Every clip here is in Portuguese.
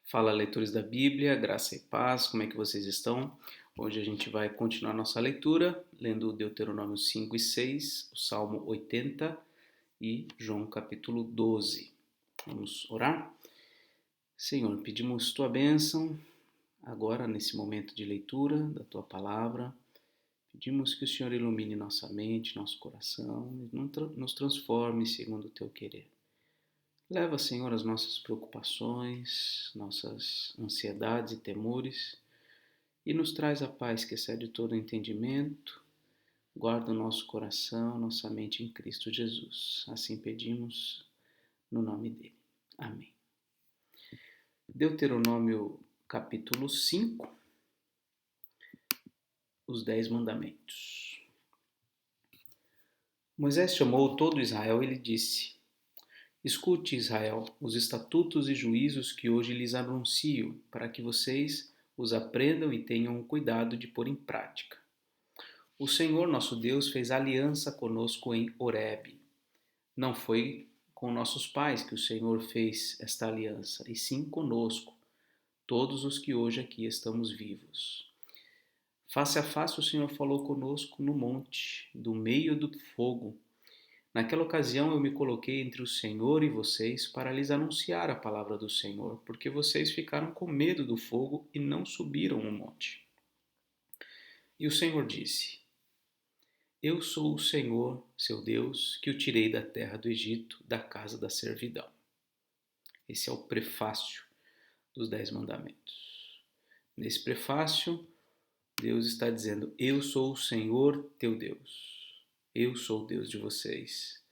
Fala, leitores da Bíblia, graça e paz, como é que vocês estão? Hoje a gente vai continuar nossa leitura, lendo Deuteronômio 5 e 6, o Salmo 80 e João capítulo 12. Vamos orar? Senhor, pedimos tua bênção agora nesse momento de leitura da tua palavra. Pedimos que o Senhor ilumine nossa mente, nosso coração e nos transforme segundo o teu querer. Leva, Senhor, as nossas preocupações, nossas ansiedades e temores e nos traz a paz que excede todo entendimento. Guarda o nosso coração, nossa mente em Cristo Jesus. Assim pedimos no nome dele. Amém. Deuteronômio capítulo 5, os 10 mandamentos. Moisés chamou todo Israel e lhe disse: Escute, Israel, os estatutos e juízos que hoje lhes anuncio, para que vocês os aprendam e tenham o cuidado de pôr em prática. O Senhor nosso Deus fez aliança conosco em Horebe. Não foi com nossos pais que o Senhor fez esta aliança, e sim conosco, todos os que hoje aqui estamos vivos. Face a face o Senhor falou conosco no monte, do meio do fogo. Naquela ocasião eu me coloquei entre o Senhor e vocês para lhes anunciar a palavra do Senhor, porque vocês ficaram com medo do fogo e não subiram o monte. E o Senhor disse: Eu sou o Senhor, seu Deus, que o tirei da terra do Egito, da casa da servidão. Esse é o prefácio dos 10 mandamentos. Nesse prefácio, Deus está dizendo: Eu sou o Senhor, teu Deus. Eu sou o Deus de vocês.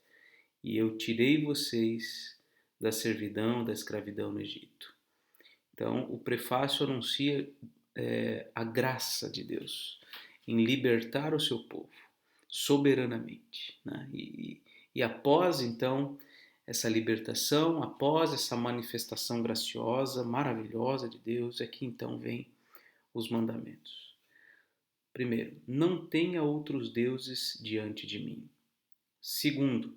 E eu tirei vocês da servidão, da escravidão no Egito. Então, o prefácio anuncia a graça de Deus em libertar o seu povo soberanamente. Né? E após, então, essa libertação, após essa manifestação graciosa, maravilhosa de Deus, é que então vem os mandamentos. Primeiro, não tenha outros deuses diante de mim. Segundo,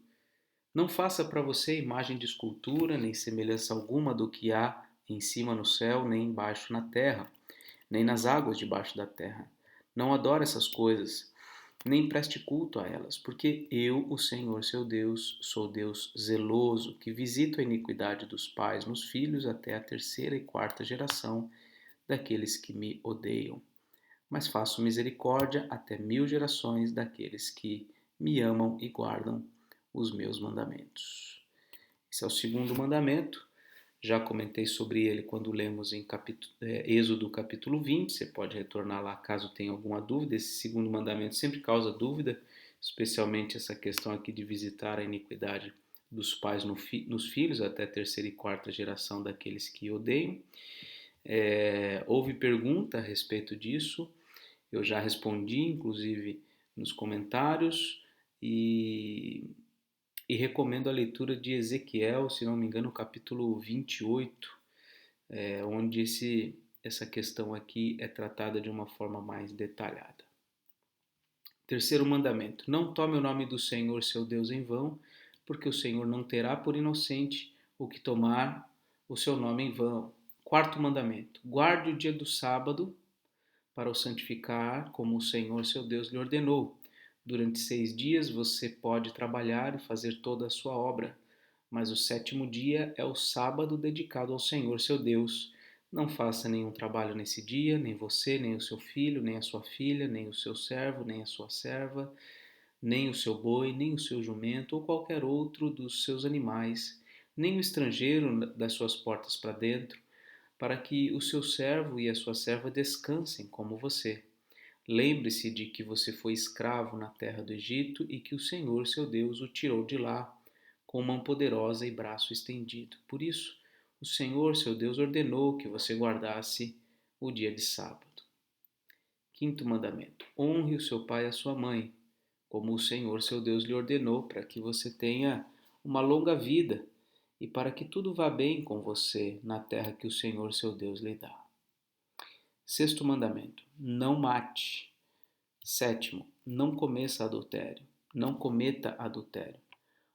não faça para você imagem de escultura, nem semelhança alguma do que há em cima no céu, nem embaixo na terra, nem nas águas debaixo da terra. Não adore essas coisas, nem preste culto a elas, porque eu, o Senhor seu Deus, sou Deus zeloso, que visito a iniquidade dos pais nos filhos até a terceira e quarta geração daqueles que me odeiam. Mas faço misericórdia até 1000 gerações daqueles que me amam e guardam os meus mandamentos. Esse é o segundo mandamento. Já comentei sobre ele quando lemos em Êxodo capítulo 20. Você pode retornar lá caso tenha alguma dúvida. Esse segundo mandamento sempre causa dúvida, especialmente essa questão aqui de visitar a iniquidade dos pais nos filhos, até a terceira e quarta geração daqueles que odeiam. Houve pergunta a respeito disso, eu já respondi, inclusive, nos comentários, e recomendo a leitura de Ezequiel, se não me engano, capítulo 28, onde essa questão aqui é tratada de uma forma mais detalhada. Terceiro mandamento: não tome o nome do Senhor, seu Deus, em vão, porque o Senhor não terá por inocente o que tomar o seu nome em vão. Quarto mandamento: guarde o dia do sábado para o santificar, como o Senhor, seu Deus, lhe ordenou. Durante 6 dias você pode trabalhar e fazer toda a sua obra, mas o sétimo dia é o sábado dedicado ao Senhor, seu Deus. Não faça nenhum trabalho nesse dia, nem você, nem o seu filho, nem a sua filha, nem o seu servo, nem a sua serva, nem o seu boi, nem o seu jumento ou qualquer outro dos seus animais, nem o estrangeiro das suas portas para dentro, para que o seu servo e a sua serva descansem como você. Lembre-se de que você foi escravo na terra do Egito e que o Senhor, seu Deus, o tirou de lá com mão poderosa e braço estendido. Por isso, o Senhor, seu Deus, ordenou que você guardasse o dia de sábado. Quinto mandamento: honre o seu pai e a sua mãe, como o Senhor, seu Deus, lhe ordenou, para que você tenha uma longa vida e para que tudo vá bem com você na terra que o Senhor, seu Deus, lhe dá. Sexto mandamento: não mate. Sétimo: não cometa adultério. Não cometa adultério.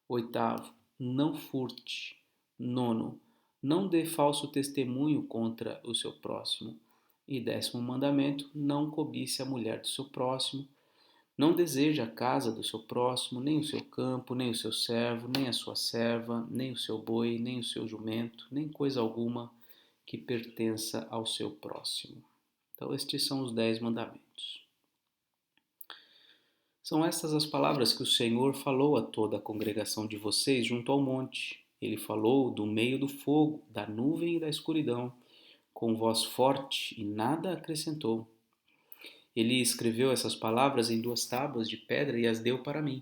Oitavo: não furte. Nono: Não dê falso testemunho contra o seu próximo. E 10º mandamento, não cobice a mulher do seu próximo. Não deseje a casa do seu próximo, nem o seu campo, nem o seu servo, nem a sua serva, nem o seu boi, nem o seu jumento, nem coisa alguma que pertença ao seu próximo. Então, estes são os 10 mandamentos. São estas as palavras que o Senhor falou a toda a congregação de vocês junto ao monte. Ele falou do meio do fogo, da nuvem e da escuridão, com voz forte, e nada acrescentou. Ele escreveu essas palavras em 2 tábuas de pedra e as deu para mim.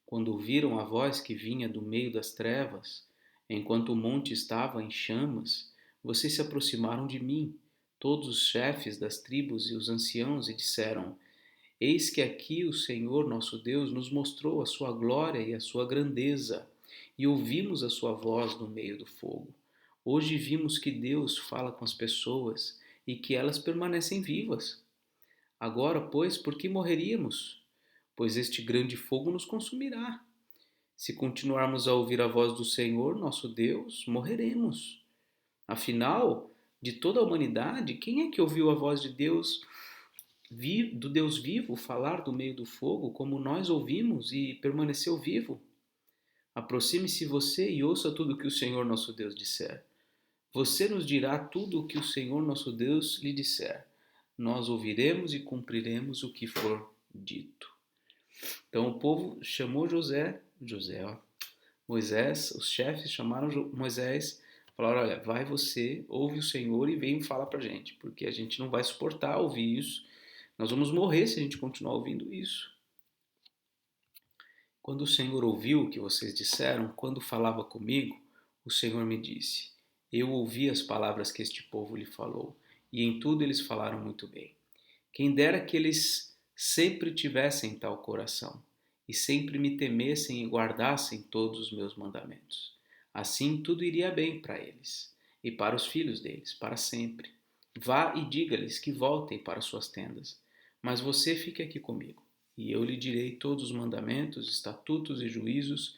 Quando ouviram a voz que vinha do meio das trevas, enquanto o monte estava em chamas, vocês se aproximaram de mim, todos os chefes das tribos e os anciãos, e disseram: Eis que aqui o Senhor nosso Deus nos mostrou a sua glória e a sua grandeza, e ouvimos a sua voz no meio do fogo. Hoje vimos que Deus fala com as pessoas e que elas permanecem vivas. Agora, pois, por que morreríamos? Pois este grande fogo nos consumirá. Se continuarmos a ouvir a voz do Senhor, nosso Deus, morreremos. Afinal, de toda a humanidade, quem é que ouviu a voz de Deus, do Deus vivo, falar do meio do fogo, como nós ouvimos e permaneceu vivo? Aproxime-se você e ouça tudo o que o Senhor nosso Deus disser. Você nos dirá tudo o que o Senhor nosso Deus lhe disser. Nós ouviremos e cumpriremos o que for dito. Então o povo chamou Moisés, os chefes chamaram Moisés, falaram: olha, vai você, ouve o Senhor e vem falar pra gente, porque a gente não vai suportar ouvir isso. Nós vamos morrer se a gente continuar ouvindo isso. Quando o Senhor ouviu o que vocês disseram, quando falava comigo, o Senhor me disse: eu ouvi as palavras que este povo lhe falou, e em tudo eles falaram muito bem. Quem dera que eles sempre tivessem tal coração, e sempre me temessem e guardassem todos os meus mandamentos. Assim tudo iria bem para eles, e para os filhos deles, para sempre. Vá e diga-lhes que voltem para suas tendas, mas você fique aqui comigo, e eu lhe direi todos os mandamentos, estatutos e juízos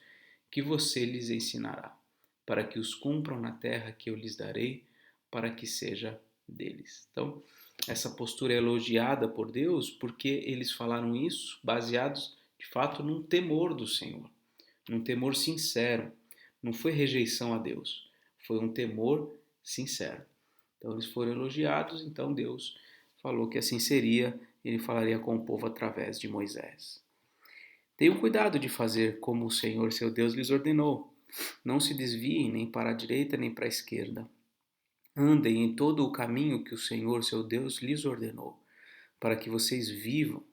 que você lhes ensinará, para que os cumpram na terra que eu lhes darei, para que seja deles. Então, essa postura é elogiada por Deus porque eles falaram isso baseados, de fato, num temor do Senhor, num temor sincero. Não foi rejeição a Deus, foi um temor sincero. Então, eles foram elogiados, então Deus falou que assim seria, ele falaria com o povo através de Moisés. Tenham cuidado de fazer como o Senhor seu Deus lhes ordenou. Não se desviem nem para a direita nem para a esquerda. Andem em todo o caminho que o Senhor seu Deus lhes ordenou, para que vocês vivam,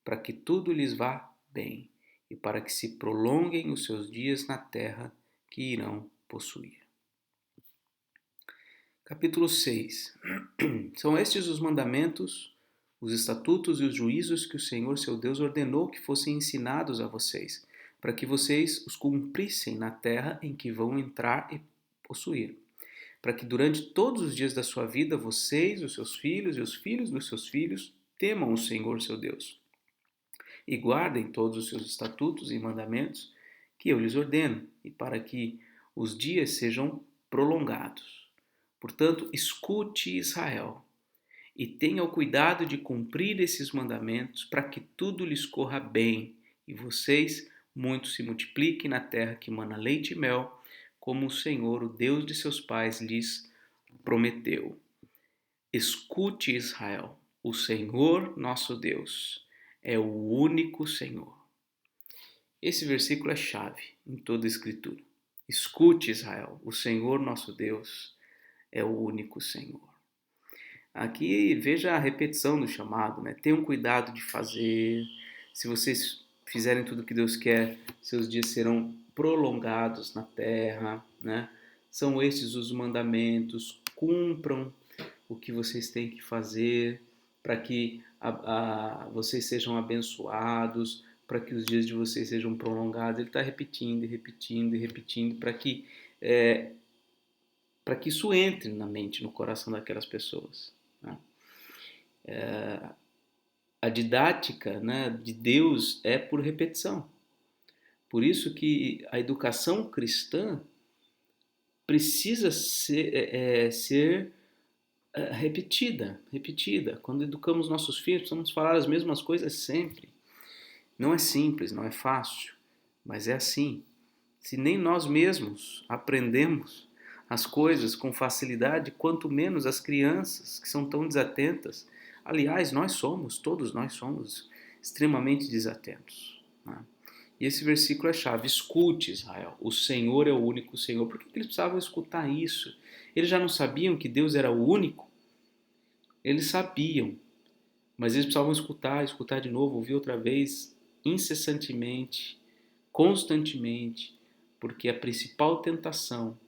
para que tudo lhes vá bem e para que se prolonguem os seus dias na terra que irão possuir. Capítulo 6. São estes os mandamentos, os estatutos e os juízos que o Senhor seu Deus ordenou que fossem ensinados a vocês, para que vocês os cumprissem na terra em que vão entrar e possuir, para que durante todos os dias da sua vida vocês, os seus filhos e os filhos dos seus filhos temam o Senhor seu Deus e guardem todos os seus estatutos e mandamentos que eu lhes ordeno, e para que os dias sejam prolongados. Portanto, escute, Israel, e tenha o cuidado de cumprir esses mandamentos para que tudo lhes corra bem e vocês muito se multipliquem na terra que mana leite e mel, como o Senhor, o Deus de seus pais, lhes prometeu. Escute, Israel, o Senhor nosso Deus é o único Senhor. Esse versículo é chave em toda a Escritura. Escute, Israel, o Senhor nosso Deus é o único Senhor. Aqui veja a repetição do chamado, né? Tenham cuidado de fazer. Se vocês fizerem tudo o que Deus quer, seus dias serão prolongados na terra, né? São estes os mandamentos. Cumpram o que vocês têm que fazer para que vocês sejam abençoados, para que os dias de vocês sejam prolongados. Ele está repetindo e repetindo e repetindo para que isso entre na mente, no coração daquelas pessoas. Né? A didática, né, de Deus é por repetição. Por isso que a educação cristã precisa ser repetida. Quando educamos nossos filhos, precisamos falar as mesmas coisas sempre. Não é simples, não é fácil, mas é assim. Se nem nós mesmos aprendemos as coisas com facilidade, quanto menos as crianças que são tão desatentas. Aliás, todos nós somos extremamente desatentos, né? E esse versículo é chave. Escute, Israel, o Senhor é o único Senhor. Por que eles precisavam escutar isso? Eles já não sabiam que Deus era o único? Eles sabiam, mas eles precisavam escutar de novo, ouvir outra vez, incessantemente, constantemente, porque a principal tentação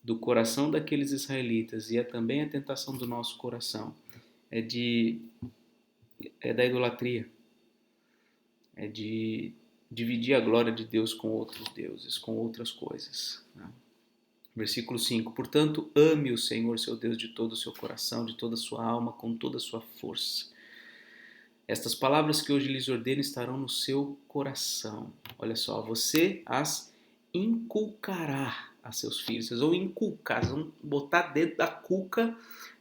do coração daqueles israelitas e é também a tentação do nosso coração é da idolatria, é de dividir a glória de Deus com outros deuses, com outras coisas, né? Versículo 5: Portanto, ame o Senhor, seu Deus, de todo o seu coração, de toda a sua alma, com toda a sua força. Estas palavras que hoje lhes ordeno estarão no seu coração. Olha só, você as inculcará a seus filhos. Vocês vão inculcar, vocês vão botar dentro da cuca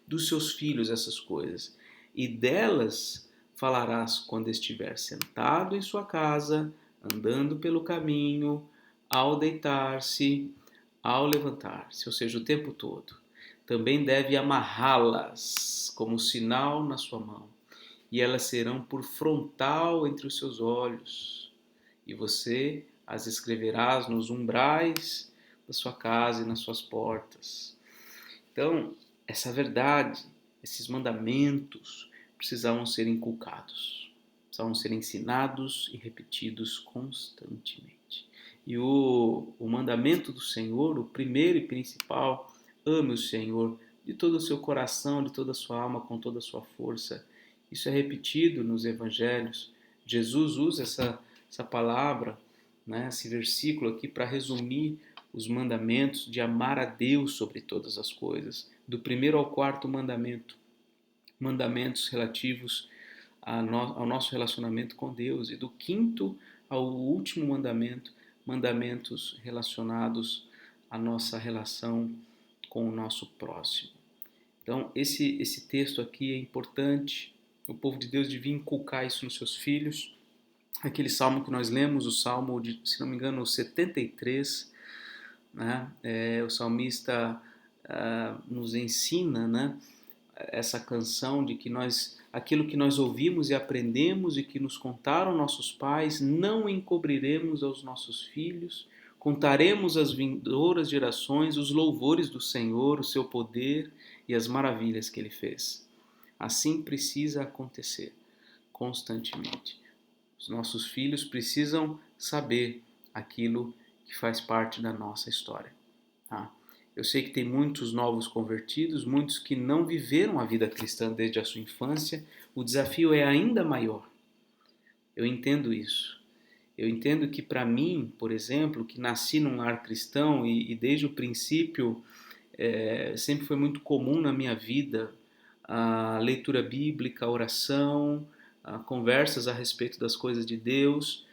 dos seus filhos essas coisas. E delas falarás quando estiver sentado em sua casa, andando pelo caminho, ao deitar-se, ao levantar-se, ou seja, o tempo todo. Também deve amarrá-las como sinal na sua mão, e elas serão por frontal entre os seus olhos, e você as escreverás nos umbrais da sua casa e nas suas portas. Então, essa verdade, esses mandamentos precisavam ser inculcados, precisavam ser ensinados e repetidos constantemente. E o mandamento do Senhor, o primeiro e principal, ame o Senhor de todo o seu coração, de toda a sua alma, com toda a sua força. Isso é repetido nos evangelhos. Jesus usa essa palavra, né, esse versículo aqui para resumir os mandamentos de amar a Deus sobre todas as coisas, do primeiro ao quarto mandamento, mandamentos relativos ao nosso relacionamento com Deus, e do quinto ao último mandamento, mandamentos relacionados à nossa relação com o nosso próximo. Então, esse texto aqui é importante. O povo de Deus devia inculcar isso nos seus filhos. Aquele salmo que nós lemos, o salmo de, se não me engano, o 73, né? O salmista nos ensina, né, essa canção de que aquilo que nós ouvimos e aprendemos e que nos contaram nossos pais, não encobriremos aos nossos filhos, contaremos às vindouras gerações os louvores do Senhor, o seu poder e as maravilhas que ele fez. Assim precisa acontecer constantemente. Os nossos filhos precisam saber aquilo que faz parte da nossa história, tá? Eu sei que tem muitos novos convertidos, muitos que não viveram a vida cristã desde a sua infância. O desafio é ainda maior. Eu entendo isso. Eu entendo que para mim, por exemplo, que nasci num lar cristão e desde o princípio sempre foi muito comum na minha vida a leitura bíblica, a oração, a conversas a respeito das coisas de Deus.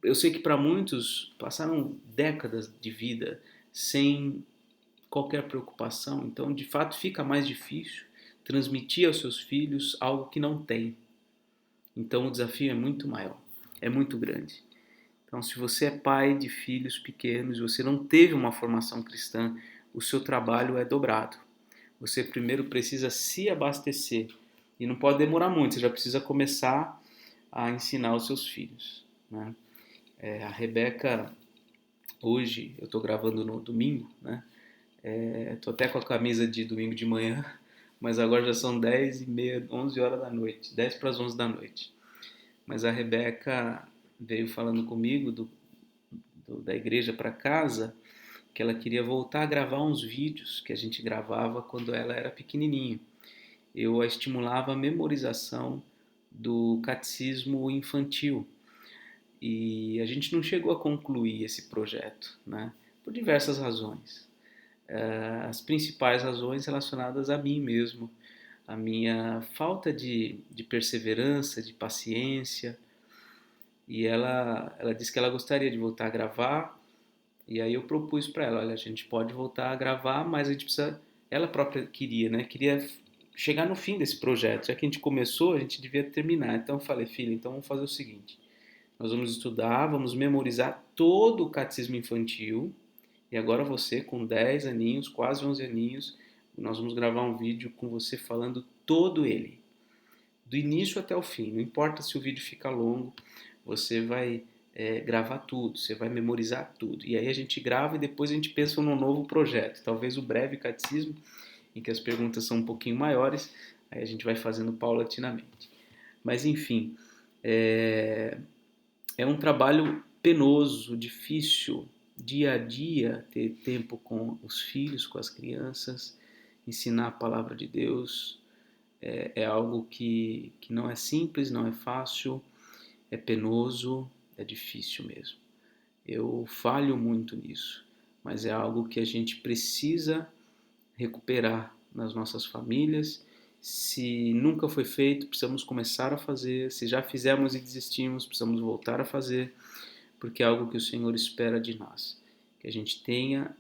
Eu sei que para muitos passaram décadas de vida sem qualquer preocupação, então de fato fica mais difícil transmitir aos seus filhos algo que não tem. Então o desafio é muito maior, é muito grande. Então, se você é pai de filhos pequenos e você não teve uma formação cristã, o seu trabalho é dobrado. Você primeiro precisa se abastecer e não pode demorar muito, você já precisa começar a ensinar os seus filhos, né? A Rebeca, hoje, eu estou gravando no domingo, né? Estou até com a camisa de domingo de manhã, mas agora já são 10h30, 11 horas da noite, 10 para as 11 da noite. Mas a Rebeca veio falando comigo da igreja para casa, que ela queria voltar a gravar uns vídeos que a gente gravava quando ela era pequenininha. Eu a estimulava a memorização do catecismo infantil. E a gente não chegou a concluir esse projeto, né? Por diversas razões. As principais razões relacionadas a mim mesmo, a minha falta de perseverança, de paciência. E ela disse que ela gostaria de voltar a gravar, E aí eu propus para ela, olha, a gente pode voltar a gravar, mas a gente precisa, ela própria queria, né? Queria chegar no fim desse projeto. Já que a gente começou, a gente devia terminar. Então eu falei, filha, então vamos fazer o seguinte, nós vamos estudar, vamos memorizar todo o catecismo infantil, e agora você com 10 aninhos, quase 11 aninhos, nós vamos gravar um vídeo com você falando todo ele, do início até o fim. Não importa se o vídeo fica longo, você vai gravar tudo, você vai memorizar tudo. E aí a gente grava e depois a gente pensa num novo projeto. Talvez o breve catecismo, em que as perguntas são um pouquinho maiores, aí a gente vai fazendo paulatinamente. Mas enfim, é, é um trabalho penoso, difícil, dia a dia, ter tempo com os filhos, com as crianças, ensinar a palavra de Deus. É algo que não é simples, não é fácil, é penoso, é difícil mesmo. Eu falho muito nisso, mas é algo que a gente precisa recuperar nas nossas famílias. Se nunca foi feito, precisamos começar a fazer. Se já fizemos e desistimos, precisamos voltar a fazer, porque é algo que o Senhor espera de nós. Que a gente tenha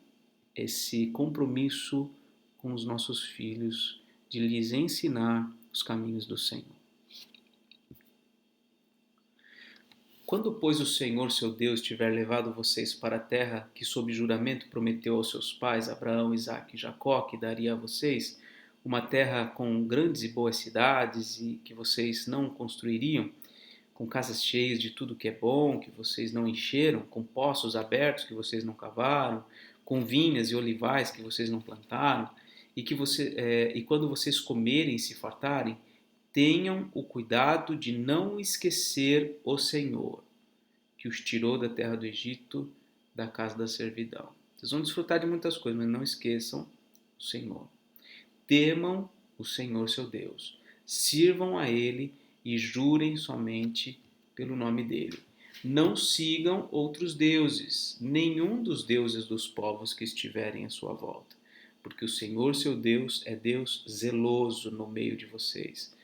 esse compromisso com os nossos filhos, de lhes ensinar os caminhos do Senhor. Quando, pois, o Senhor seu Deus tiver levado vocês para a terra que sob juramento prometeu aos seus pais, Abraão, Isaque e Jacó, que daria a vocês, uma terra com grandes e boas cidades e que vocês não construiriam, com casas cheias de tudo que é bom, que vocês não encheram, com poços abertos que vocês não cavaram, com vinhas e olivais que vocês não plantaram, e quando vocês comerem e se fartarem, tenham o cuidado de não esquecer o Senhor, que os tirou da terra do Egito, da casa da servidão. Vocês vão desfrutar de muitas coisas, mas não esqueçam o Senhor. Temam o Senhor seu Deus, sirvam a Ele e jurem somente pelo nome dele. Não sigam outros deuses, nenhum dos deuses dos povos que estiverem à sua volta, porque o Senhor seu Deus é Deus zeloso no meio de vocês,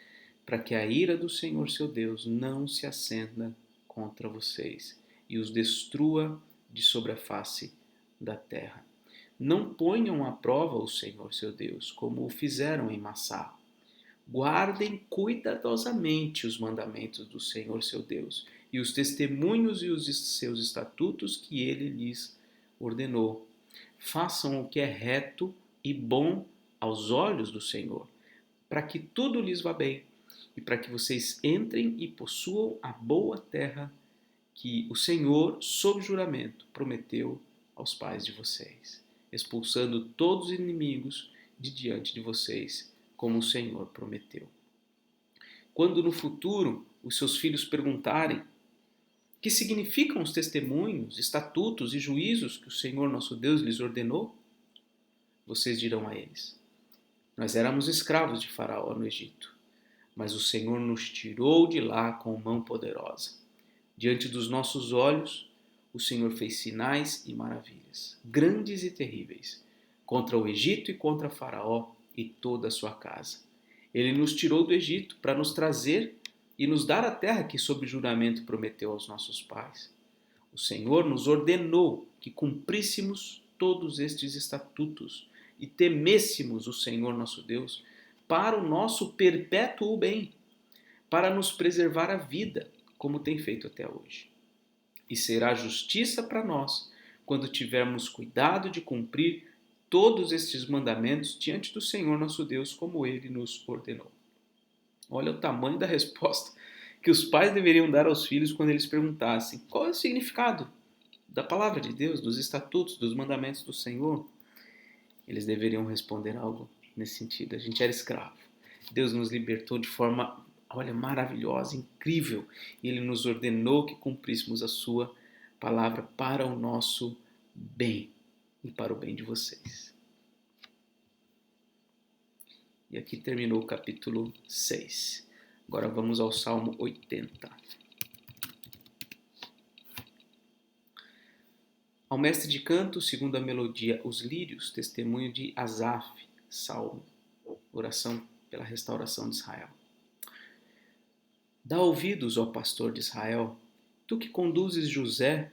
para que a ira do Senhor seu Deus não se acenda contra vocês e os destrua de sobre a face da terra. Não ponham à prova o Senhor seu Deus, como o fizeram em Massá. Guardem cuidadosamente os mandamentos do Senhor seu Deus e os testemunhos e os seus estatutos que ele lhes ordenou. Façam o que é reto e bom aos olhos do Senhor, para que tudo lhes vá bem e para que vocês entrem e possuam a boa terra que o Senhor, sob juramento, prometeu aos pais de vocês, expulsando todos os inimigos de diante de vocês, como o Senhor prometeu. Quando no futuro os seus filhos perguntarem que significam os testemunhos, estatutos e juízos que o Senhor nosso Deus lhes ordenou, vocês dirão a eles: nós éramos escravos de Faraó no Egito, mas o Senhor nos tirou de lá com mão poderosa. Diante dos nossos olhos, o Senhor fez sinais e maravilhas, grandes e terríveis, contra o Egito e contra Faraó e toda a sua casa. Ele nos tirou do Egito para nos trazer e nos dar a terra que, sob juramento, prometeu aos nossos pais. O Senhor nos ordenou que cumpríssemos todos estes estatutos e temêssemos o Senhor nosso Deus para o nosso perpétuo bem, para nos preservar a vida, como tem feito até hoje. E será justiça para nós quando tivermos cuidado de cumprir todos estes mandamentos diante do Senhor nosso Deus, como ele nos ordenou. Olha o tamanho da resposta que os pais deveriam dar aos filhos quando eles perguntassem qual é o significado da palavra de Deus, dos estatutos, dos mandamentos do Senhor. Eles deveriam responder algo nesse sentido: a gente era escravo, Deus nos libertou de forma, olha, maravilhosa, incrível, e Ele nos ordenou que cumpríssemos a sua palavra para o nosso bem e para o bem de vocês. E aqui terminou o capítulo 6. Agora vamos ao Salmo 80. Ao mestre de canto, segundo a melodia, os lírios, testemunho de Asaf, salmo, oração pela restauração de Israel. Dá ouvidos, ó pastor de Israel, tu que conduzes José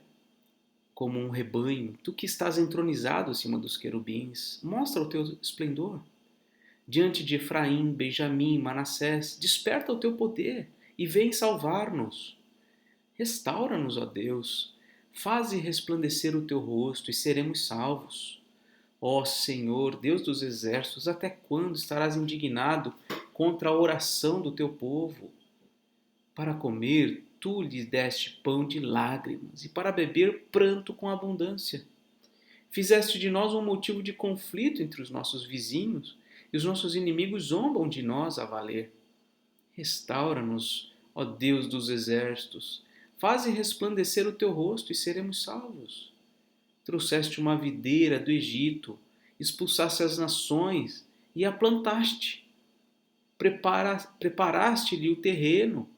como um rebanho, tu que estás entronizado acima dos querubins, mostra o teu esplendor. Diante de Efraim, Benjamim, Manassés, desperta o teu poder e vem salvar-nos. Restaura-nos, ó Deus, faze resplandecer o teu rosto e seremos salvos. Ó Senhor, Deus dos exércitos, até quando estarás indignado contra a oração do teu povo? Para comer, tu lhes deste pão de lágrimas, e para beber, pranto com abundância. Fizeste de nós um motivo de conflito entre os nossos vizinhos, e os nossos inimigos zombam de nós a valer. Restaura-nos, ó Deus dos exércitos, faze resplandecer o teu rosto e seremos salvos. Trouxeste uma videira do Egito, expulsaste as nações e a plantaste. Preparaste-lhe o terreno,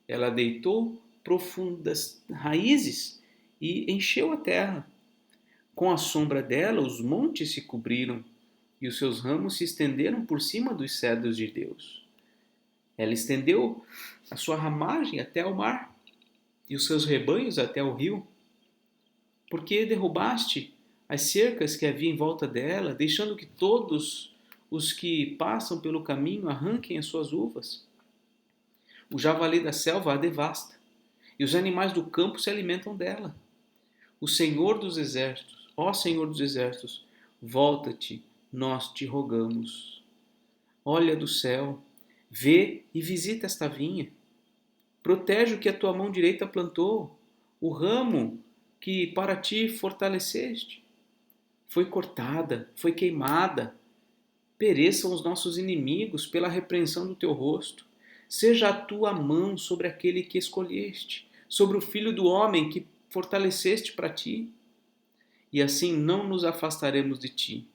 ela deitou profundas raízes e encheu a terra. Com a sombra dela, os montes se cobriram e os seus ramos se estenderam por cima dos cedros de Deus. Ela estendeu a sua ramagem até ao mar e os seus rebanhos até ao rio. Porque derrubaste as cercas que havia em volta dela, deixando que todos os que passam pelo caminho arranquem as suas uvas. O javali da selva a devasta, e os animais do campo se alimentam dela. O Senhor dos exércitos, ó Senhor dos exércitos, volta-te, nós te rogamos. Olha do céu, vê e visita esta vinha. Protege o que a tua mão direita plantou, o ramo que para ti fortaleceste. Foi cortada, foi queimada. Pereçam os nossos inimigos pela repreensão do teu rosto. Seja a tua mão sobre aquele que escolheste, sobre o filho do homem que fortaleceste para ti. E assim não nos afastaremos de ti.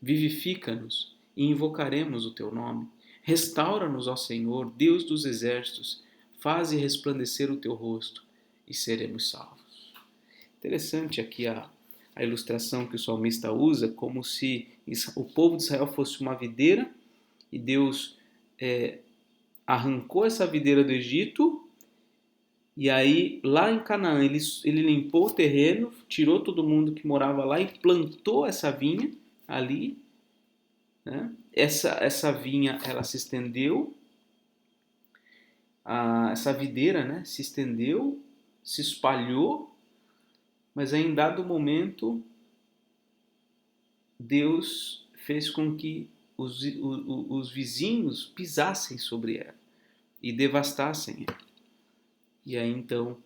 Vivifica-nos e invocaremos o teu nome. Restaura-nos, ó Senhor, Deus dos exércitos, faze resplandecer o teu rosto e seremos salvos. Interessante aqui a ilustração que o salmista usa, como se o povo de Israel fosse uma videira e Deus arrancou essa videira do Egito e aí lá em Canaã ele limpou o terreno, tirou todo mundo que morava lá e plantou essa vinha ali, né? Essa vinha ela se estendeu, essa videira, né, se estendeu, se espalhou, mas aí, em dado momento Deus fez com que os vizinhos pisassem sobre ela e devastassem ela. E aí então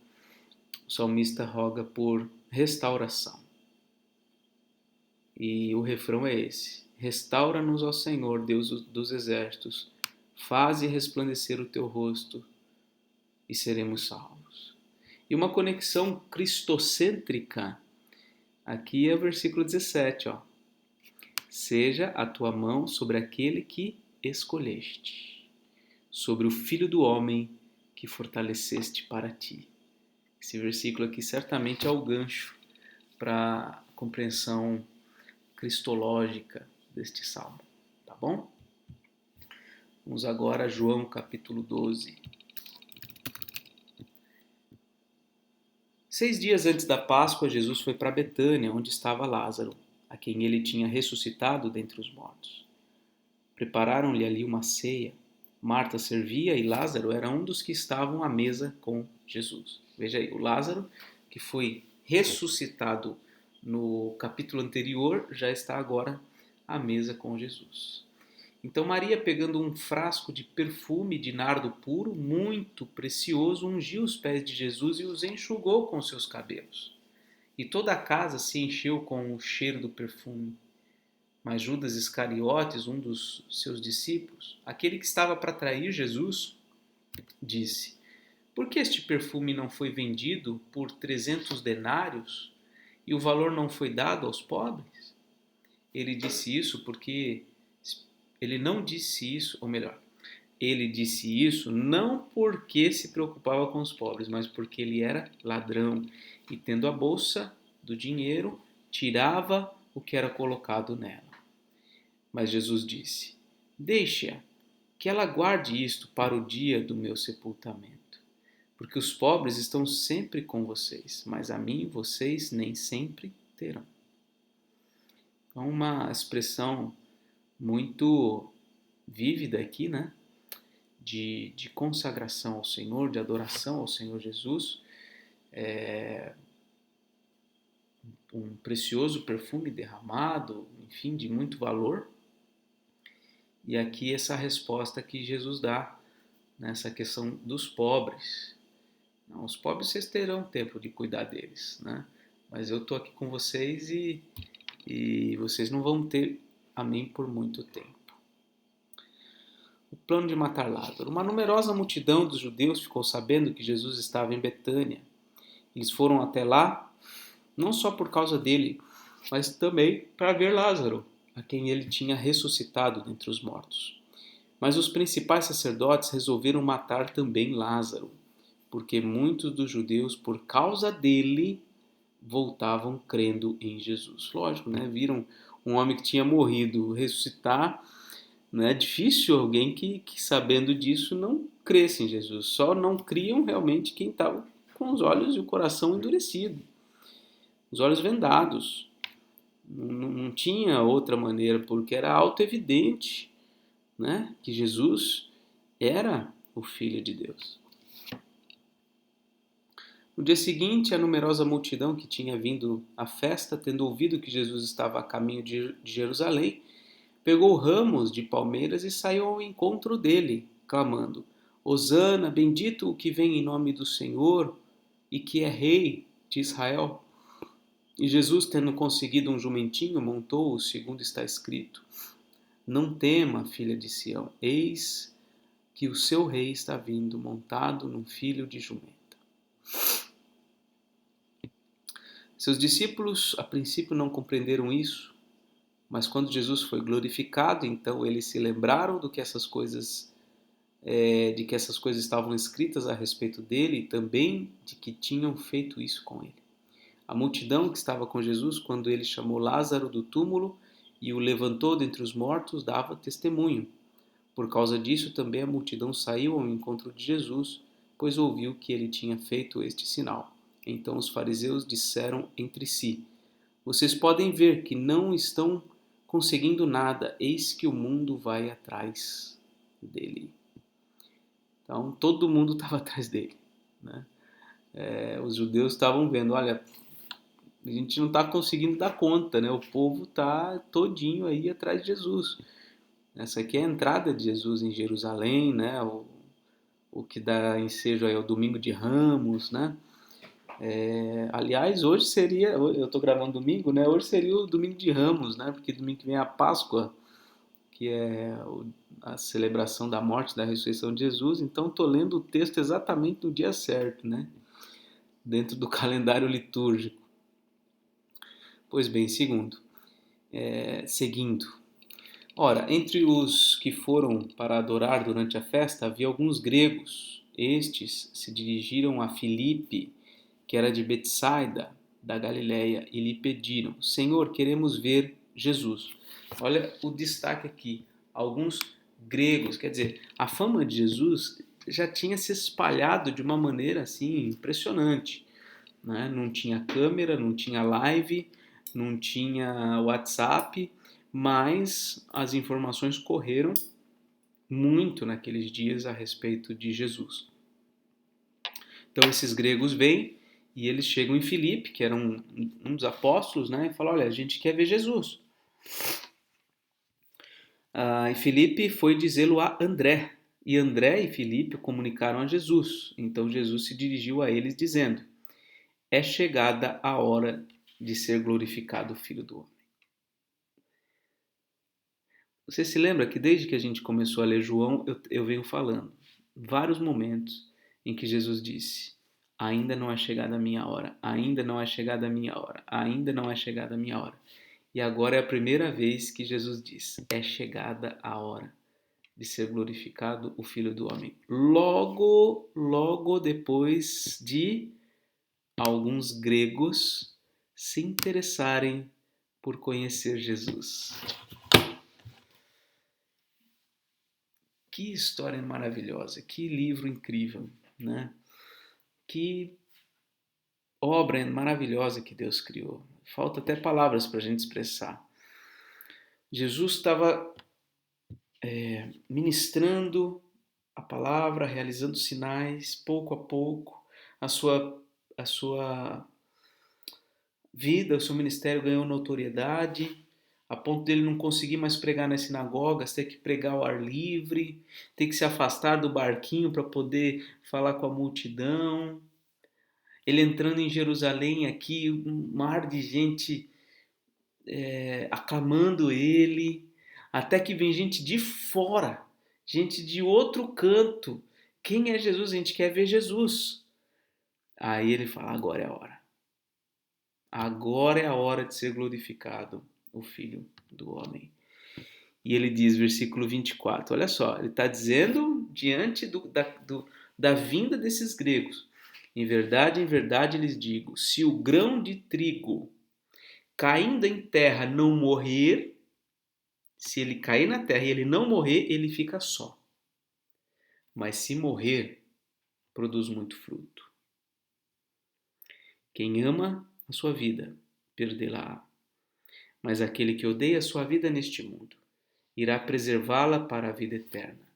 o salmista roga por restauração. E o refrão é esse: restaura-nos, ó Senhor, Deus dos exércitos, faze resplandecer o teu rosto e seremos salvos. E uma conexão cristocêntrica, aqui é o versículo 17, ó. Seja a tua mão sobre aquele que escolheste, sobre o filho do homem que fortaleceste para ti. Esse versículo aqui certamente é o gancho para a compreensão cristológica deste salmo, tá bom? Vamos agora a João capítulo 12. 6 dias antes da Páscoa, Jesus foi para Betânia, onde estava Lázaro, a quem ele tinha ressuscitado dentre os mortos. Prepararam-lhe ali uma ceia. Marta servia e Lázaro era um dos que estavam à mesa com Jesus. Veja aí, o Lázaro, que foi ressuscitado no capítulo anterior, já está agora à mesa com Jesus. Então Maria, pegando um frasco de perfume de nardo puro, muito precioso, ungiu os pés de Jesus e os enxugou com seus cabelos. E toda a casa se encheu com o cheiro do perfume. Mas Judas Iscariotes, um dos seus discípulos, aquele que estava para trair Jesus, disse: por que este perfume não foi vendido por 300 denários e o valor não foi dado aos pobres? Ele disse isso porque ele não disse isso, ou melhor, ele disse isso não porque se preocupava com os pobres, mas porque ele era ladrão e, tendo a bolsa do dinheiro, tirava o que era colocado nela. Mas Jesus disse: deixe-a, que ela guarde isto para o dia do meu sepultamento. porque os pobres estão sempre com vocês, mas a mim vocês nem sempre terão. Então, uma expressão muito vívida aqui, né? De consagração ao Senhor, de adoração ao Senhor Jesus, um precioso perfume derramado, enfim, de muito valor. E aqui essa resposta que Jesus dá nessa questão dos pobres. Não, os pobres vocês terão tempo de cuidar deles, né? Mas eu estou aqui com vocês e vocês não vão ter a mim por muito tempo. O plano de matar Lázaro. Uma numerosa multidão dos judeus ficou sabendo que Jesus estava em Betânia. Eles foram até lá, não só por causa dele, mas também para ver Lázaro, a quem ele tinha ressuscitado dentre os mortos. Mas os principais sacerdotes resolveram matar também Lázaro, porque muitos dos judeus, por causa dele, voltavam crendo em Jesus. Lógico, né? Viram um homem que tinha morrido ressuscitar. Não é difícil alguém que sabendo disso não cresce em Jesus. Só não criam realmente quem estava com os olhos e o coração endurecido, os olhos vendados. Não tinha outra maneira, porque era auto-evidente, né, que Jesus era o Filho de Deus. No dia seguinte, a numerosa multidão que tinha vindo à festa, tendo ouvido que Jesus estava a caminho de Jerusalém, pegou ramos de palmeiras e saiu ao encontro dele, clamando: Hosana, bendito o que vem em nome do Senhor e que é rei de Israel. E Jesus, tendo conseguido um jumentinho, montou-o, segundo está escrito: Não tema, filha de Sião, eis que o seu rei está vindo, montado num filho de jumenta. Seus discípulos, a princípio, não compreenderam isso, mas quando Jesus foi glorificado, então eles se lembraram de que essas coisas estavam escritas a respeito dele e também de que tinham feito isso com ele. A multidão que estava com Jesus, quando ele chamou Lázaro do túmulo e o levantou dentre os mortos, dava testemunho. Por causa disso, também a multidão saiu ao encontro de Jesus, pois ouviu que ele tinha feito este sinal. Então os fariseus disseram entre si: Vocês podem ver que não estão conseguindo nada, eis que o mundo vai atrás dele. Então todo mundo estava atrás dele, né? Os judeus estavam vendo, olha, a gente não está conseguindo dar conta, né? O povo está todinho aí atrás de Jesus. Essa aqui é a entrada de Jesus em Jerusalém, né? O que dá ensejo aí ao Domingo de Ramos, né? Aliás, hoje seria, eu estou gravando domingo, né? Hoje seria o Domingo de Ramos, né? Porque domingo que vem é a Páscoa, que é a celebração da morte e da ressurreição de Jesus. Então, estou lendo o texto exatamente no dia certo, né? Dentro do calendário litúrgico. Pois bem, seguindo. Ora, entre os que foram para adorar durante a festa, havia alguns gregos. Estes se dirigiram a Filipe, que era de Betsaida, da Galileia, e lhe pediram: Senhor, queremos ver Jesus. Olha o destaque aqui. Alguns gregos, quer dizer, a fama de Jesus já tinha se espalhado de uma maneira assim impressionante, né? Não tinha câmera, não tinha live, não tinha WhatsApp, mas as informações correram muito naqueles dias a respeito de Jesus. Então esses gregos vêm e eles chegam em Filipe, que era um dos apóstolos, né, e falam: olha, a gente quer ver Jesus. E Filipe foi dizê-lo a André, e André e Filipe comunicaram a Jesus. Então Jesus se dirigiu a eles dizendo: é chegada a hora de ser glorificado o Filho do Homem. Você se lembra que desde que a gente começou a ler João, eu venho falando vários momentos em que Jesus disse: ainda não é chegada a minha hora, ainda não é chegada a minha hora, ainda não é chegada a minha hora. E agora é a primeira vez que Jesus diz: é chegada a hora de ser glorificado o Filho do Homem. Logo depois de alguns gregos se interessarem por conhecer Jesus. Que história maravilhosa, que livro incrível, né? Que obra maravilhosa que Deus criou. Falta até palavras para a gente expressar. Jesus estava ministrando a palavra, realizando sinais, pouco a pouco. A sua vida, o seu ministério ganhou notoriedade, a ponto dele não conseguir mais pregar nas sinagogas, ter que pregar ao ar livre, ter que se afastar do barquinho para poder falar com a multidão. Ele entrando em Jerusalém aqui, um mar de gente aclamando ele, até que vem gente de fora, gente de outro canto. Quem é Jesus? A gente quer ver Jesus. Aí ele fala, agora é a hora. Agora é a hora de ser glorificado o Filho do Homem. E ele diz, versículo 24, olha só, ele está dizendo diante da vinda desses gregos. Em verdade lhes digo, se o grão de trigo caindo em terra não morrer, se ele cair na terra e ele não morrer, ele fica só. Mas se morrer, produz muito fruto. Quem ama a sua vida, perdê-la-á. Mas aquele que odeia a sua vida neste mundo, irá preservá-la para a vida eterna.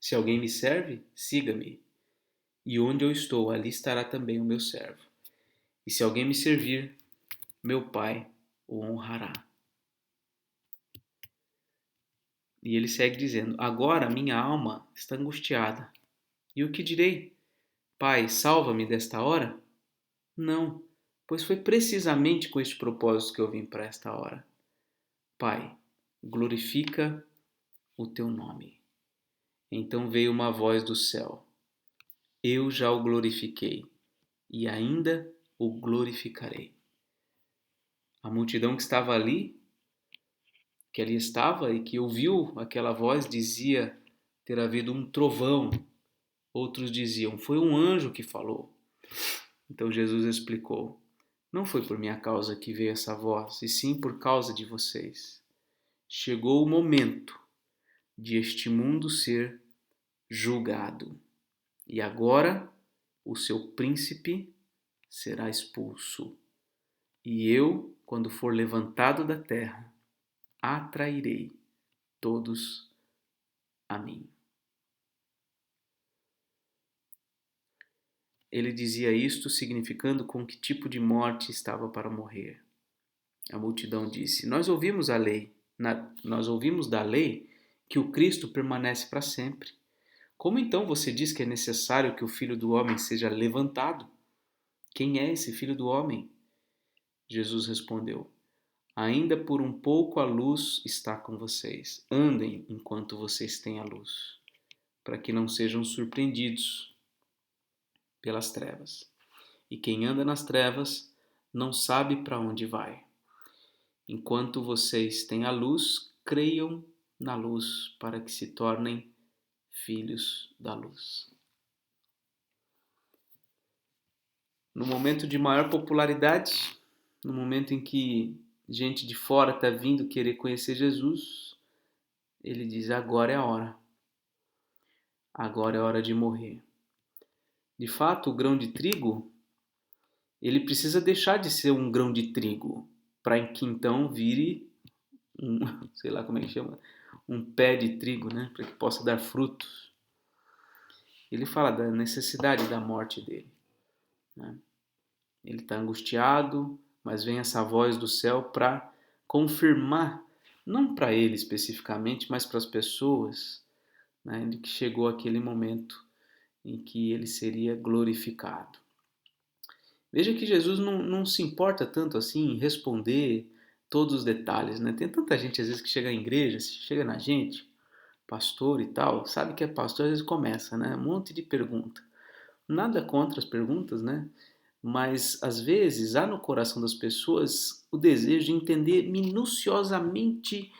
Se alguém me serve, siga-me. E onde eu estou, ali estará também o meu servo. E se alguém me servir, meu Pai o honrará. E ele segue dizendo, agora minha alma está angustiada. E o que direi? Pai, salva-me desta hora? Não, pois foi precisamente com este propósito que eu vim para esta hora. Pai, glorifica o teu nome. Então veio uma voz do céu. Eu já o glorifiquei e ainda o glorificarei. A multidão que ali estava e que ouviu aquela voz, dizia ter havido um trovão. Outros diziam, foi um anjo que falou. Então Jesus explicou, não foi por minha causa que veio essa voz, e sim por causa de vocês. Chegou o momento de este mundo ser julgado. E agora o seu príncipe será expulso. E eu, quando for levantado da terra, atrairei todos a mim. Ele dizia isto significando com que tipo de morte estava para morrer. A multidão disse, nós ouvimos da lei que o Cristo permanece para sempre. Como então você diz que é necessário que o Filho do Homem seja levantado? Quem é esse Filho do Homem? Jesus respondeu, ainda por um pouco a luz está com vocês. Andem enquanto vocês têm a luz, para que não sejam surpreendidos pelas trevas. E quem anda nas trevas não sabe para onde vai. Enquanto vocês têm a luz, creiam na luz para que se tornem filhos da luz. No momento de maior popularidade, no momento em que gente de fora está vindo querer conhecer Jesus, ele diz, agora é a hora. Agora é a hora de morrer. De fato, o grão de trigo, ele precisa deixar de ser um grão de trigo, para que então vire um, sei lá como é que chama, um pé de trigo, né? Para que possa dar frutos. Ele fala da necessidade da morte dele, né? Ele está angustiado, mas vem essa voz do céu para confirmar, não para ele especificamente, mas para as pessoas, né, de que chegou aquele momento em que ele seria glorificado. Veja que Jesus não se importa tanto assim em responder todos os detalhes, né? Tem tanta gente às vezes que chega à igreja, chega na gente, pastor e tal, sabe que é pastor, às vezes começa, né? Um monte de pergunta. Nada contra as perguntas, né? Mas às vezes há no coração das pessoas o desejo de entender minuciosamente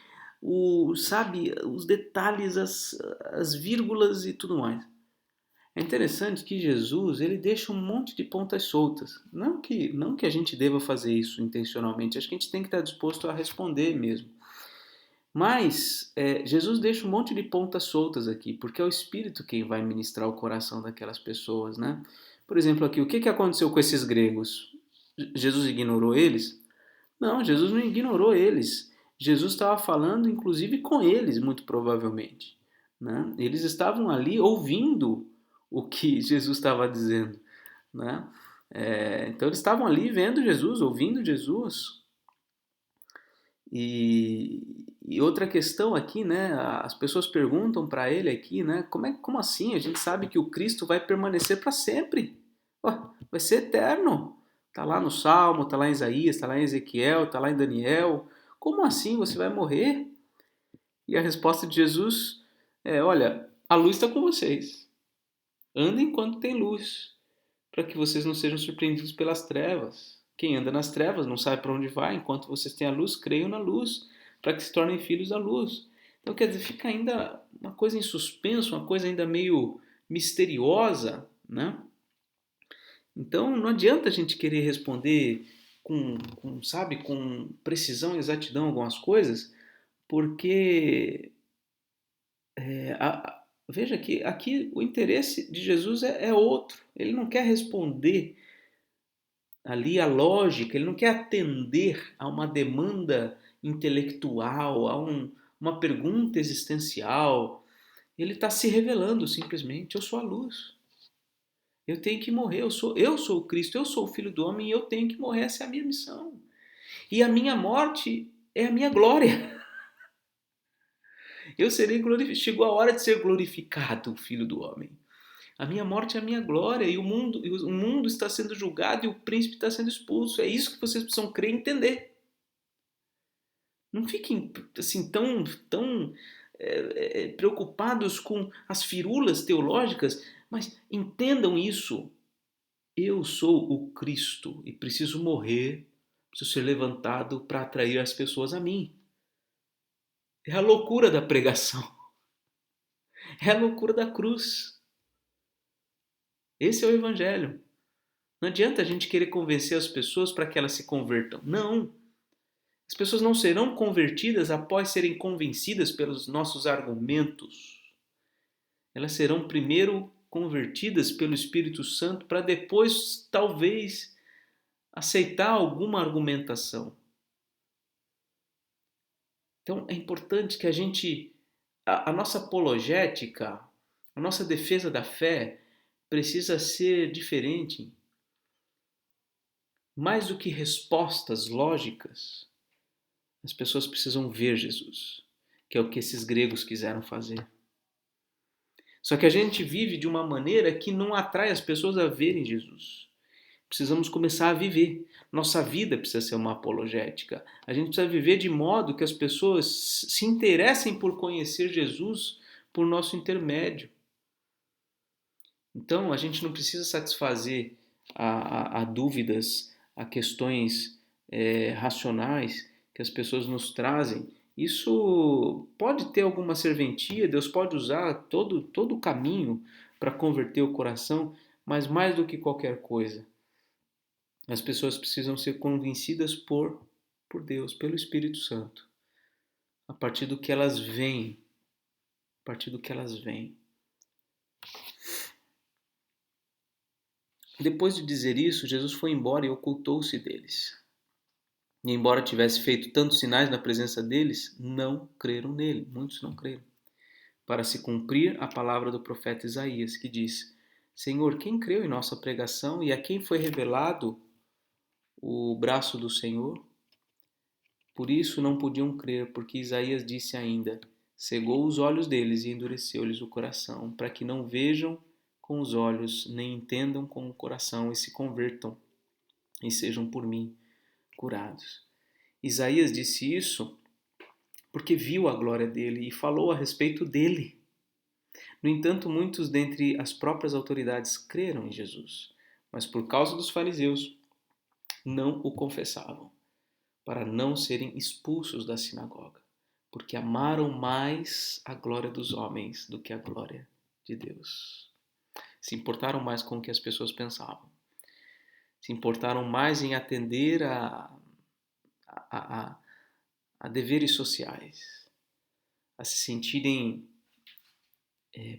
os detalhes, as vírgulas e tudo mais. É interessante que Jesus ele deixa um monte de pontas soltas. Não que a gente deva fazer isso intencionalmente, acho que a gente tem que estar disposto a responder mesmo. Mas Jesus deixa um monte de pontas soltas aqui, porque é o Espírito quem vai ministrar o coração daquelas pessoas, né? Por exemplo, aqui, o que aconteceu com esses gregos? Jesus ignorou eles? Não, Jesus não ignorou eles. Jesus estava falando, inclusive, com eles, muito provavelmente. Né? Eles estavam ali ouvindo o que Jesus estava dizendo. Né? Então, eles estavam ali vendo Jesus, ouvindo Jesus. E outra questão aqui, né? As pessoas perguntam para ele aqui, né? Como assim? A gente sabe que o Cristo vai permanecer para sempre. Vai ser eterno. Tá lá no Salmo, tá lá em Isaías, tá lá em Ezequiel, tá lá em Daniel. Como assim você vai morrer? E a resposta de Jesus é: olha, a luz está com vocês. Andem enquanto tem luz, para que vocês não sejam surpreendidos pelas trevas. Quem anda nas trevas não sabe para onde vai, enquanto vocês têm a luz, creiam na luz, para que se tornem filhos da luz. Então, quer dizer, fica ainda uma coisa em suspenso, uma coisa ainda meio misteriosa, né? Então, não adianta a gente querer responder sabe, com precisão e exatidão algumas coisas, porque veja que aqui o interesse de Jesus é outro. Ele não quer responder ali a lógica, ele não quer atender a uma demanda intelectual, uma pergunta existencial. Ele está se revelando simplesmente: eu sou a luz. Eu tenho que morrer, eu sou o Cristo, eu sou o Filho do Homem e eu tenho que morrer, essa é a minha missão. E a minha morte é a minha glória. Eu serei glorificado. Chegou a hora de ser glorificado, o Filho do Homem. A minha morte é a minha glória e o mundo está sendo julgado e o príncipe está sendo expulso. É isso que vocês precisam crer e entender. Não fiquem assim tão preocupados com as firulas teológicas, mas entendam isso. Eu sou o Cristo e preciso morrer, preciso ser levantado para atrair as pessoas a mim. É a loucura da pregação, é a loucura da cruz. Esse é o Evangelho. Não adianta a gente querer convencer as pessoas para que elas se convertam. Não. As pessoas não serão convertidas após serem convencidas pelos nossos argumentos. Elas serão primeiro convertidas pelo Espírito Santo para depois, talvez, aceitar alguma argumentação. Então é importante que a nossa apologética, a nossa defesa da fé precisa ser diferente. Mais do que respostas lógicas, as pessoas precisam ver Jesus, que é o que esses gregos quiseram fazer. Só que a gente vive de uma maneira que não atrai as pessoas a verem Jesus. Precisamos começar a viver. Nossa vida precisa ser uma apologética. A gente precisa viver de modo que as pessoas se interessem por conhecer Jesus por nosso intermédio. Então, a gente não precisa satisfazer a dúvidas, a questões racionais que as pessoas nos trazem. Isso pode ter alguma serventia, Deus pode usar todo o caminho para converter o coração, mas mais do que qualquer coisa, as pessoas precisam ser convencidas por Deus, pelo Espírito Santo, a partir do que elas veem, a partir do que elas veem. Depois de dizer isso, Jesus foi embora e ocultou-se deles. E embora tivesse feito tantos sinais na presença deles, não creram nele. Muitos não creram. Para se cumprir a palavra do profeta Isaías, que diz: Senhor, quem creu em nossa pregação e a quem foi revelado o braço do Senhor? Por isso não podiam crer, porque Isaías disse ainda: cegou os olhos deles e endureceu-lhes o coração, para que não vejam com os olhos, nem entendam com o coração e se convertam e sejam por mim curados. Isaías disse isso porque viu a glória dele e falou a respeito dele. No entanto, muitos dentre as próprias autoridades creram em Jesus, mas por causa dos fariseus não o confessavam, para não serem expulsos da sinagoga, porque amaram mais a glória dos homens do que a glória de Deus. Se importaram mais com o que as pessoas pensavam. Se importaram mais em atender a, a deveres sociais, a se sentirem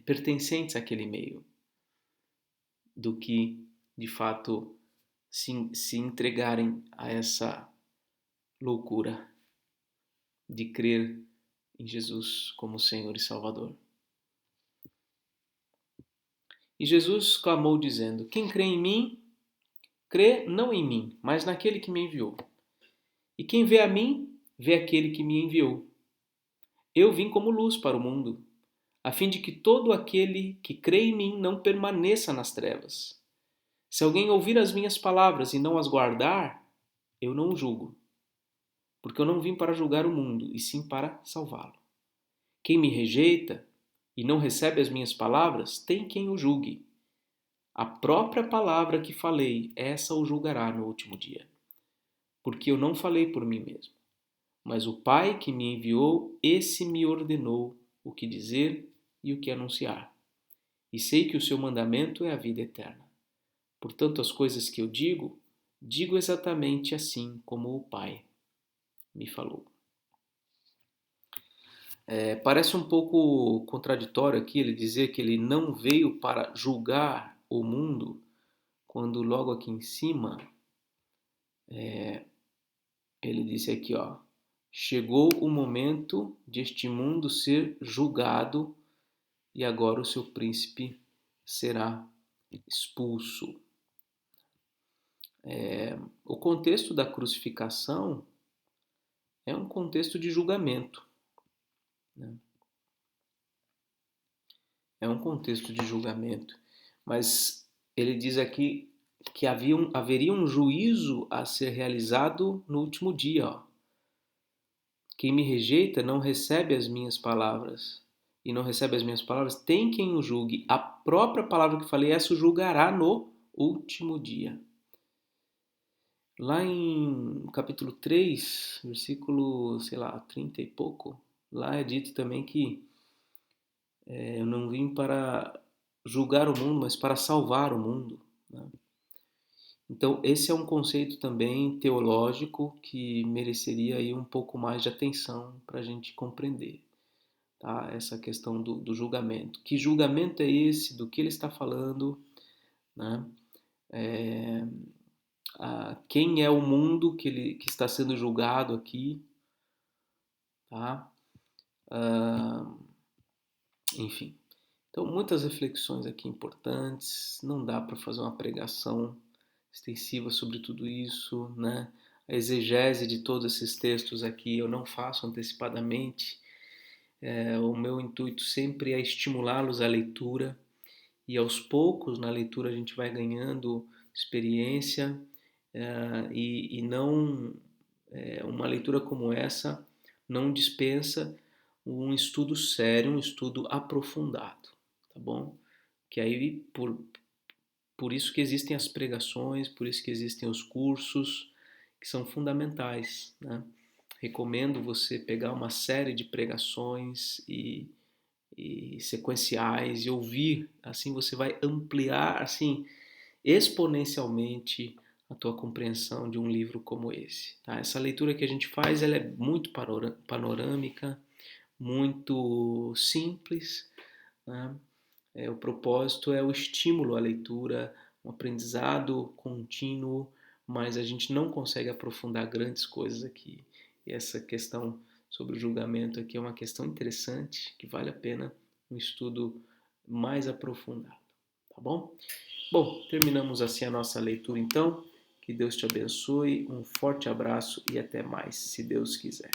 pertencentes àquele meio, do que de fato se entregarem a essa loucura de crer em Jesus como Senhor e Salvador. E Jesus clamou dizendo: quem crê em mim, crê não em mim, mas naquele que me enviou. E quem vê a mim, vê aquele que me enviou. Eu vim como luz para o mundo, a fim de que todo aquele que crê em mim não permaneça nas trevas. Se alguém ouvir as minhas palavras e não as guardar, eu não o julgo, porque eu não vim para julgar o mundo, e sim para salvá-lo. Quem me rejeita e não recebe as minhas palavras, tem quem o julgue. A própria palavra que falei, essa o julgará no último dia. Porque eu não falei por mim mesmo, mas o Pai que me enviou, esse me ordenou o que dizer e o que anunciar. E sei que o seu mandamento é a vida eterna. Portanto, as coisas que eu digo, digo exatamente assim como o Pai me falou. Parece um pouco contraditório aqui ele dizer que ele não veio para julgar o mundo, quando logo aqui em cima ele disse aqui, ó, chegou o momento de este mundo ser julgado e agora o seu príncipe será expulso. O contexto da crucificação é um contexto de julgamento, né? É um contexto de julgamento, mas ele diz aqui que haveria um juízo a ser realizado no último dia. Ó. Quem me rejeita não recebe as minhas palavras, e não recebe as minhas palavras, tem quem o julgue. A própria palavra que falei, essa o julgará no último dia. Lá em capítulo 3, versículo, 30 e pouco, lá é dito também que eu não vim para julgar o mundo, mas para salvar o mundo, né? Então, esse é um conceito também teológico que mereceria aí um pouco mais de atenção para a gente compreender, tá? Essa questão do julgamento. Que julgamento é esse? Do que ele está falando? Né? Quem é o mundo que está sendo julgado aqui? Tá? Enfim. Então, muitas reflexões aqui importantes. Não dá para fazer uma pregação extensiva sobre tudo isso, né? A exegese de todos esses textos aqui eu não faço antecipadamente. O meu intuito sempre é estimulá-los à leitura e aos poucos na leitura a gente vai ganhando experiência e não uma leitura como essa não dispensa um estudo sério, um estudo aprofundado, tá bom? Que aí por isso que existem as pregações, por isso que existem os cursos, que são fundamentais, né? Recomendo você pegar uma série de pregações e sequenciais e ouvir, assim você vai ampliar assim exponencialmente a tua compreensão de um livro como esse, tá? Essa leitura que a gente faz, ela é muito panorâmica, muito simples, né? O propósito é o estímulo à leitura, um aprendizado contínuo, mas a gente não consegue aprofundar grandes coisas aqui. E essa questão sobre o julgamento aqui é uma questão interessante, que vale a pena um estudo mais aprofundado, tá bom? Bom, terminamos assim a nossa leitura então. Que Deus te abençoe, um forte abraço e até mais, se Deus quiser.